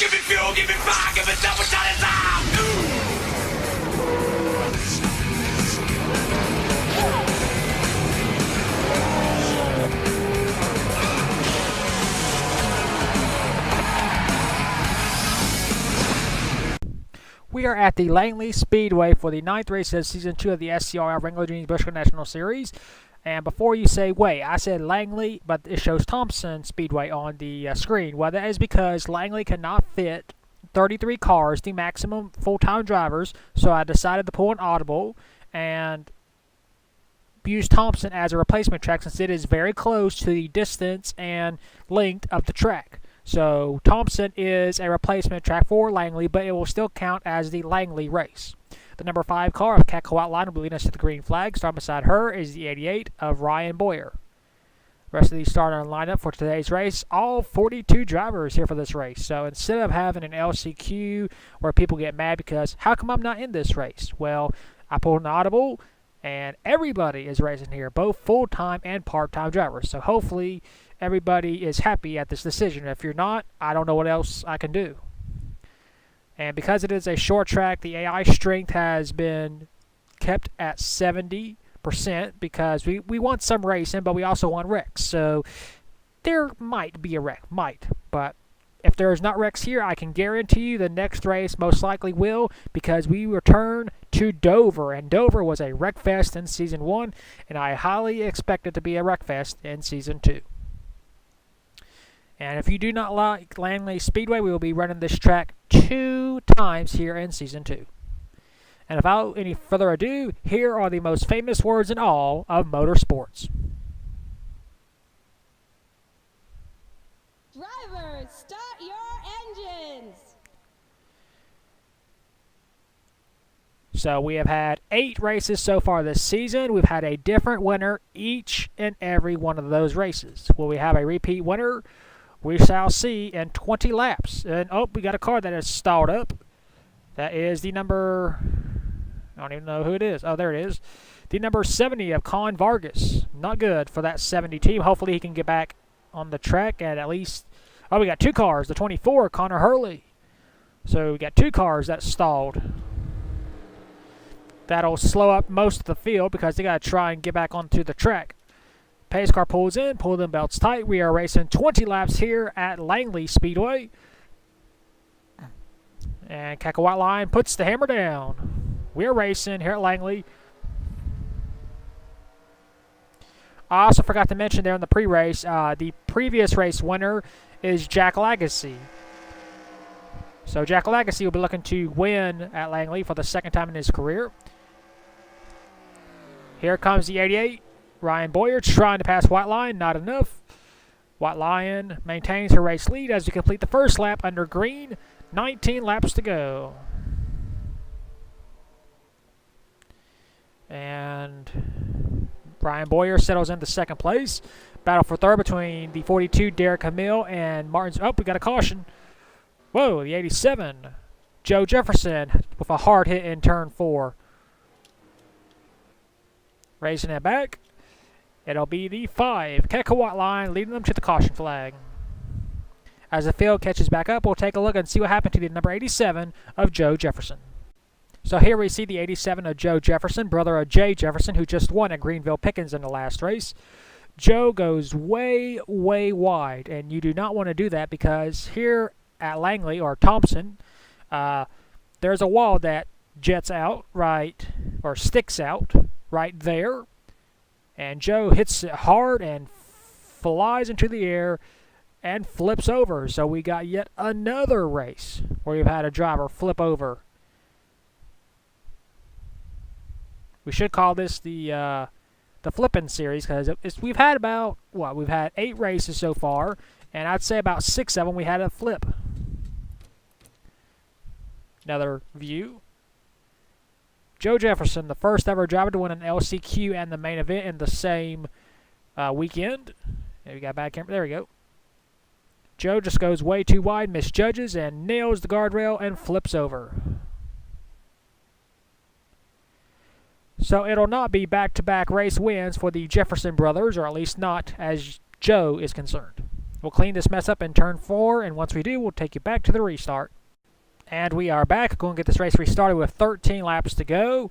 Give me fuel, give me fire, give me double shot of time. We are at the Langley Speedway for the 9th race of Season 2 of the SCRL Wrangler Junior Busch National Series. And before you say, wait, I said Langley, but it shows Thompson Speedway on the screen. Well, that is because Langley cannot fit 33 cars, the maximum full-time drivers, so I decided to pull an audible and use Thompson as a replacement track since it is very close to the distance and length of the track. So Thompson is a replacement track for Langley, but it will still count as the Langley race. The number 5 car of Cat Line will lead us to the green flag. Starting beside her is the 88 of Ryan Boyer. The rest of these starter lineup for today's race, all 42 drivers here for this race. So instead of having an LCQ where people get mad because, how come I'm not in this race? Well, I pulled an audible, and everybody is racing here, both full-time and part-time drivers. So hopefully everybody is happy at this decision. If you're not, I don't know what else I can do. And because it is a short track, the AI strength has been kept at 70% because we want some racing, but we also want wrecks. So there might be a wreck, but if there's not wrecks here, I can guarantee you the next race most likely will, because we return to Dover, and Dover was a wreck fest in Season 1, and I highly expect it to be a wreck fest in Season 2. And if you do not like Langley Speedway, we will be running this track 2 times here in Season 2. And without any further ado, here are the most famous words in all of motorsports. Drivers, start your engines! So we have had 8 races so far this season. We've had a different winner each and every one of those races. Will we have a repeat winner? We shall see in 20 laps. And, oh, we got a car that is stalled up. That is the number, I don't even know who it is. Oh, there it is. The number 70 of Colin Vargas. Not good for that 70 team. Hopefully he can get back on the track at least, oh, we got 2 cars. The 24, Connor Hurley. So we got 2 cars that stalled. That'll slow up most of the field because they got to try and get back onto the track. Pace car pulls in, pull them belts tight. We are racing 20 laps here at Langley Speedway. And Cat Line puts the hammer down. We're racing here at Langley. I also forgot to mention there in the pre-race, the previous race winner is Jack Lagacy. So Jack Lagacy will be looking to win at Langley for the 2nd time in his career. Here comes the 88. Ryan Boyer trying to pass White Lion, not enough. White Lion maintains her race lead as we complete the first lap under green. 19 laps to go. And Ryan Boyer settles into 2nd place. Battle for 3rd between the 42, Derek Hamill, and Martin's. Oh, we got a caution. Whoa, the 87. Joe Jefferson with a hard hit in turn 4. Raising it back. It'll be the 5. Cat Line leading them to the caution flag. As the field catches back up, we'll take a look and see what happened to the number 87 of Joe Jefferson. So here we see the 87 of Joe Jefferson, brother of Jay Jefferson, who just won at Greenville Pickens in the last race. Joe goes way, way wide, and you do not want to do that because here at Langley, or Thompson, there's a wall that jets out right, or sticks out right there. And Joe hits it hard and flies into the air and flips over. So we got yet another race where we've had a driver flip over. We should call this the flipping series because we've had about, we've had 8 races so far, and I'd say about 6 of them we had a flip. Another view. Joe Jefferson, the first ever driver to win an LCQ and the main event in the same weekend. And we got back camera. There we go. Joe just goes way too wide, misjudges, and nails the guardrail and flips over. So it'll not be back-to-back race wins for the Jefferson brothers, or at least not as Joe is concerned. We'll clean this mess up in turn 4, and once we do, we'll take you back to the restart. And we are back. Going to get this race restarted with 13 laps to go.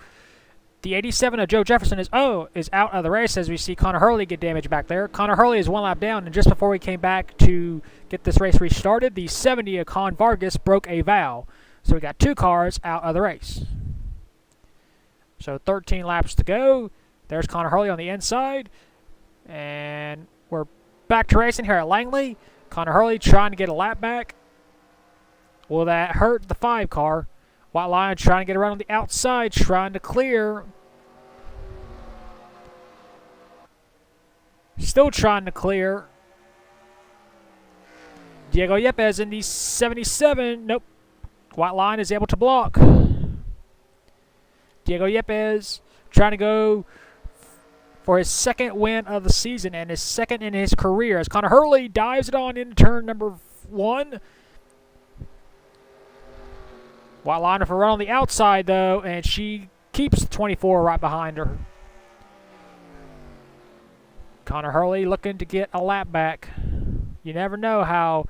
The 87 of Joe Jefferson is out of the race as we see Connor Hurley get damaged back there. Connor Hurley is 1 lap down, and just before we came back to get this race restarted, the 70 of Con Vargas broke a valve. So we got 2 cars out of the race. So 13 laps to go. There's Connor Hurley on the inside. And we're back to racing here at Langley. Connor Hurley trying to get a lap back. Will that hurt the 5 car? White Lion trying to get around on the outside, trying to clear. Still trying to clear. Diego Yepes in the 77. Nope. White Lion is able to block. Diego Yepes trying to go for his 2nd win of the season and his 2nd in his career as Connor Hurley dives it on into turn number 1. White Lion with a run on the outside, though, and she keeps the 24 right behind her. Connor Hurley looking to get a lap back. You never know how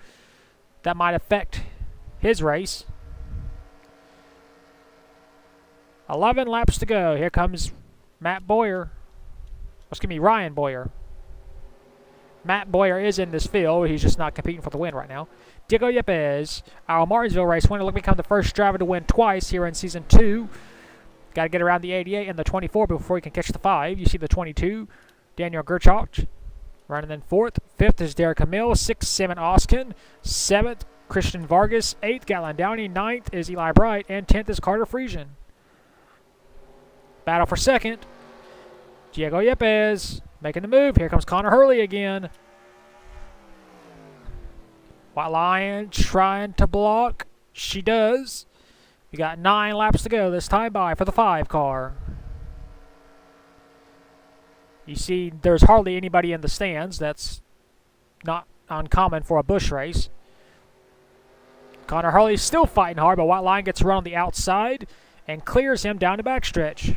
that might affect his race. 11 laps to go. Here comes Ryan Boyer. Matt Boyer is in this field. He's just not competing for the win right now. Diego Yepes, our Martinsville race winner, looking to become the first driver to win twice here in Season 2. Got to get around the 88 and the 24 before he can catch the 5. You see the 22, Daniel Gerchach, running in 4th. 5th is Derek Hamill. 6th, Simon Oskin. 7th, Christian Vargas. 8th, Gatlin Downey. 9th is Eli Bright. And 10th is Carter Friesian. Battle for 2nd. Diego Yepes making the move. Here comes Connor Hurley again. White Lion trying to block. She does. We got 9 laps to go this time by for the 5 car. You see there's hardly anybody in the stands. That's not uncommon for a Busch race. Connor Hurley's still fighting hard, but White Lion gets around on the outside and clears him down the backstretch.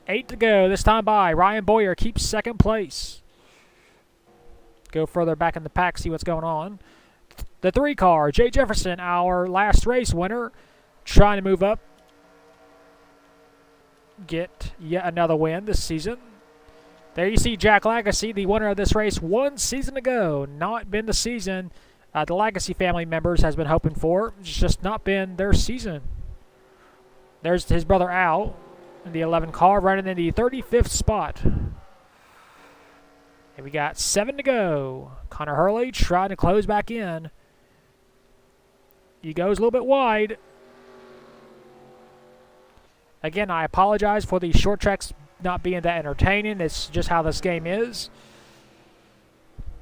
8 to go this time by. Ryan Boyer keeps 2nd place. Go further back in the pack, see what's going on. The 3 car, Jay Jefferson, our last race winner, trying to move up. Get yet another win this season. There you see Jack Lagacy, the winner of this race 1 season ago. Not been the season the Lagacy family members has been hoping for. It's just not been their season. There's his brother Al in the 11 car, running in the 35th spot. And we got 7 to go. Connor Hurley trying to close back in. He goes a little bit wide. Again, I apologize for the short tracks not being that entertaining. It's just how this game is.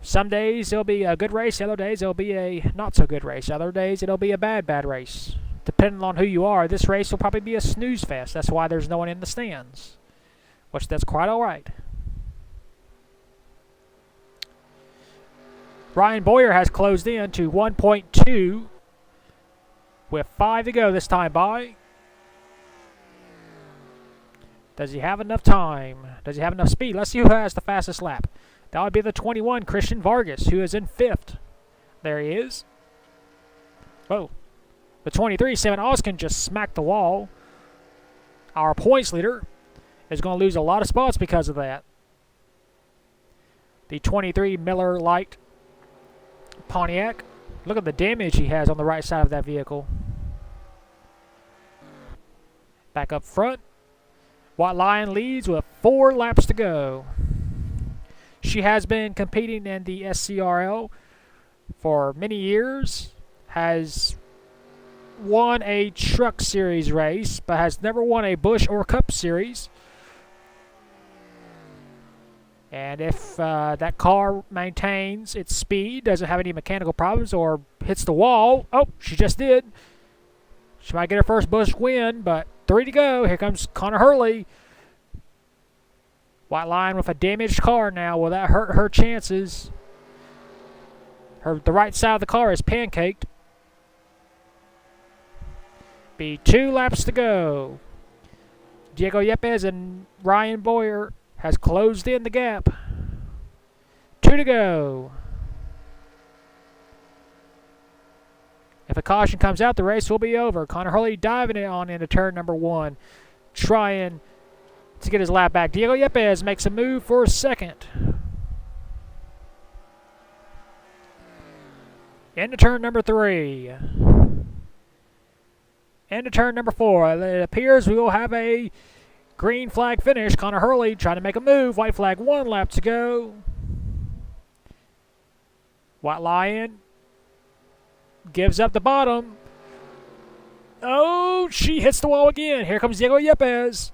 Some days it'll be a good race. Other days it'll be a not so good race. Other days it'll be a bad race. Depending on who you are, this race will probably be a snooze fest. That's why there's no one in the stands. Which that's quite all right. Ryan Boyer has closed in to 1.2 with 5 to go this time by. Does he have enough time? Does he have enough speed? Let's see who has the fastest lap. That would be the 21, Christian Vargas, who is in 5th. There he is. Whoa. The 23, Simon Oskin, just smacked the wall. Our points leader is going to lose a lot of spots because of that. The 23, Miller Lite Pontiac. Look at the damage he has on the right side of that vehicle. Back up front. White Lion leads with 4 laps to go. She has been competing in the SCRL for many years. Has won a Truck Series race, but has never won a Busch or Cup Series. And if that car maintains its speed, doesn't have any mechanical problems, or hits the wall, oh, she just did. She might get her first Busch win, but 3 to go. Here comes Connor Hurley. White Lion with a damaged car now. Will that hurt her chances? The right side of the car is pancaked. Be 2 laps to go. Diego Yepes and Ryan Boyer has closed in the gap. 2 to go. If a caution comes out, the race will be over. Connor Hurley diving it on into turn number 1, trying to get his lap back. Diego Yepes makes a move for second. Into turn number 3. Into turn number 4. It appears we will have a green flag finish. Connor Hurley trying to make a move. White flag, 1 lap to go. White Lion gives up the bottom. Oh, she hits the wall again. Here comes Diego Yepes.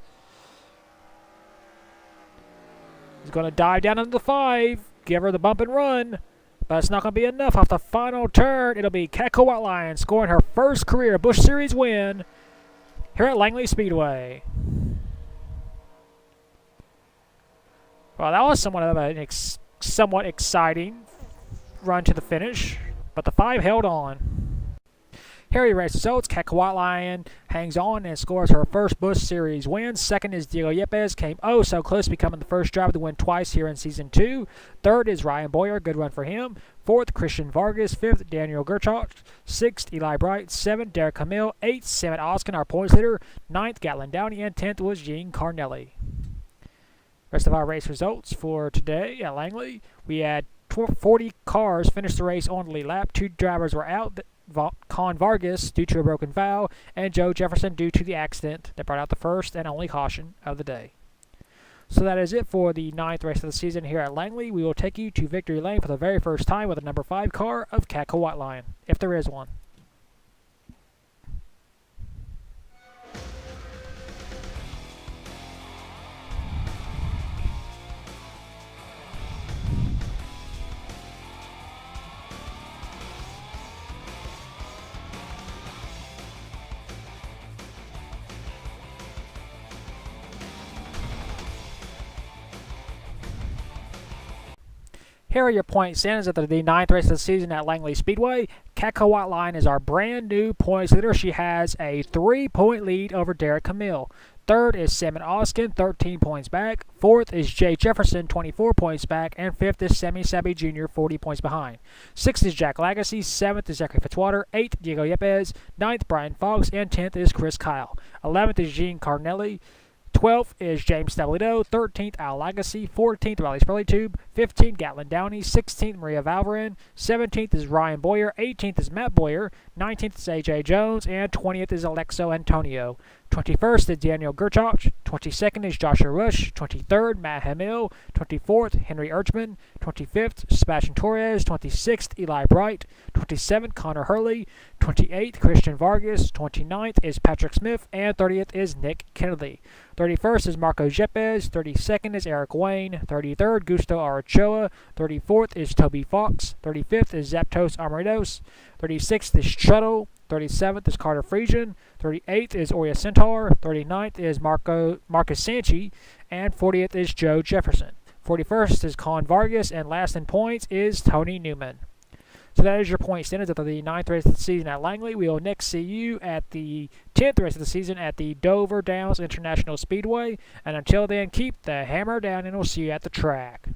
He's going to dive down into the 5. Give her the bump and run. But it's not going to be enough off the final turn. It'll be Catco White Lion scoring her first career Busch Series win here at Langley Speedway. Well, that was somewhat of an somewhat exciting run to the finish, but the 5 held on. Here are race results. Catco White Lion hangs on and scores her first Busch Series win. Second is Diego Yepes, came oh so close, becoming the first driver to win twice here in Season 2. Third is Ryan Boyer, good run for him. Fourth, Christian Vargas. Fifth, Daniel Gerchach. Sixth, Eli Bright. Seventh, Derek Camille. Eighth, Samit Oskin, our points leader. Ninth, Gatlin Downey. And 10th was Gene Carnelli. Rest of our race results for today at Langley. We had 40 cars finish the race on the lead lap. 2 drivers were out. Con Vargas due to a broken valve, and Joe Jefferson due to the accident that brought out the first and only caution of the day. So that is it for the 9th race of the season here at Langley. We will take you to victory lane for the very first time with the number 5 car of Catco White Lion, if there is one. Here are your point standings at the 9th race of the season at Langley Speedway. Catco White Lion is our brand new points leader. She has a 3-point lead over Derek Camille. Third is Samit Oskin, 13 points back. Fourth is Jay Jefferson, 24 points back. And fifth is Sammy Sabi Jr., 40 points behind. Sixth is Jack Lagacy. Seventh is Zachary Fitzwater. Eighth, Diego Yepes. Ninth, Brian Fox. And 10th is Chris Kyle. 11th is Gene Carnelli. 12th is James Stablido, 13th Al Lagacy, 14th Riley Spurley-Tube, 15th Gatlin Downey, 16th Maria Valverin, 17th is Ryan Boyer, 18th is Matt Boyer, 19th is AJ Jones, and 20th is Alexo Antonio. 21st is Daniel Gerchach, 22nd is Joshua Rush, 23rd Matt Hamill, 24th Henry Urchman, 25th Sebastian Torres, 26th Eli Bright, 27th Connor Hurley, 28th Christian Vargas, 29th is Patrick Smith, and 30th is Nick Kennedy. 31st is Marco Yepes, 32nd is Eric Wayne, 33rd Gusto Arachoa, 34th is Toby Fox, 35th is Zaptos Amaridos, 36th is Shuttle, 37th is Carter Friesian, 38th is Oria Centaur, 39th is Marcus Sanchi, and 40th is Joe Jefferson. 41st is Con Vargas, and last in points is Tony Newman. So that is your point standings at the 9th race of the season at Langley. We will next see you at the 10th race of the season at the Dover Downs International Speedway. And until then, keep the hammer down, and we'll see you at the track.